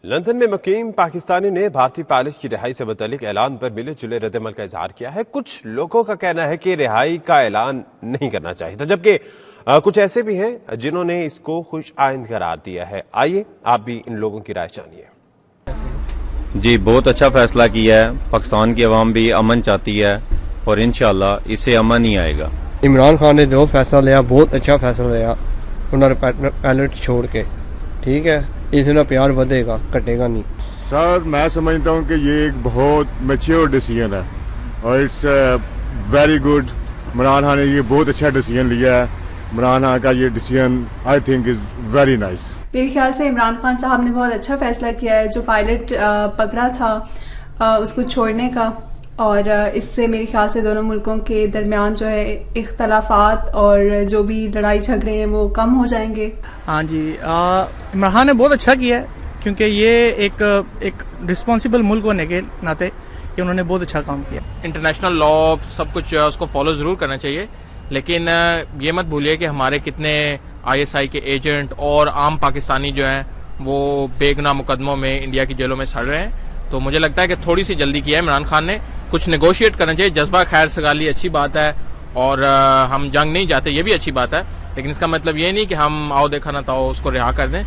London میں مقیم پاکستانی نے بھارتی پائلٹ کی رہائی سے متعلق اعلان پر ملے جلے رد عمل کا اظہار کیا ہے۔ کچھ لوگوں کا کہنا ہے کہ رہائی کا اعلان نہیں کرنا چاہیے تھا، جبکہ کچھ ایسے بھی ہیں جنہوں نے اس کو خوش آئند قرار دیا ہے۔ آئیے آپ بھی ان لوگوں کی رائے جانیے۔ جی بہت اچھا فیصلہ کیا ہے، پاکستان کی عوام بھی امن چاہتی ہے اور انشاءاللہ اس سے امن ہی آئے گا۔ عمران خان نے جو فیصلہ لیا بہت اچھا فیصلہ لیا، انہوں نے پائلٹ چھوڑ کے، ٹھیک ہے، اس میں پیار ودے گا، کٹے گا نہیں۔ سر میں سمجھتا ہوں کہ یہ ایک بہت میچور ڈیسیجن ہے اور it's very good. Imran Khan نے یہ بہت اچھا ڈیسیجن لیا ہے۔ عمران خان کا یہ decision I think is very nice. میرے خیال سے عمران خان صاحب نے بہت اچھا فیصلہ کیا ہے، جو پائلٹ پکڑا تھا اس کو چھوڑنے کا، اور اس سے میرے خیال سے دونوں ملکوں کے درمیان جو ہے اختلافات اور جو بھی لڑائی جھگڑے ہیں وہ کم ہو جائیں گے۔ ہاں جی، عمران خان نے بہت اچھا کیا ہے، کیونکہ یہ ایک رسپانسبل ملک ہونے کے ناطے یہ انہوں نے بہت اچھا کام کیا۔ انٹرنیشنل لا سب کچھ اس کو فالو ضرور کرنا چاہیے، لیکن یہ مت بھولیے کہ ہمارے کتنے ISI کے ایجنٹ اور عام پاکستانی جو ہیں وہ بے گناہ مقدموں میں انڈیا کی جیلوں میں سڑ رہے ہیں۔ تو مجھے لگتا ہے کہ تھوڑی سی جلدی کیا ہے عمران خان نے، کچھ نیگوشیٹ کرنا چاہیے۔ جذبہ خیر سگالی اچھی بات ہے اور ہم جنگ نہیں چاہتے، یہ بھی اچھی بات ہے، لیکن اس کا مطلب یہ نہیں کہ ہم آؤ دیکھا نہ تاؤ اس کو رہا کر دیں۔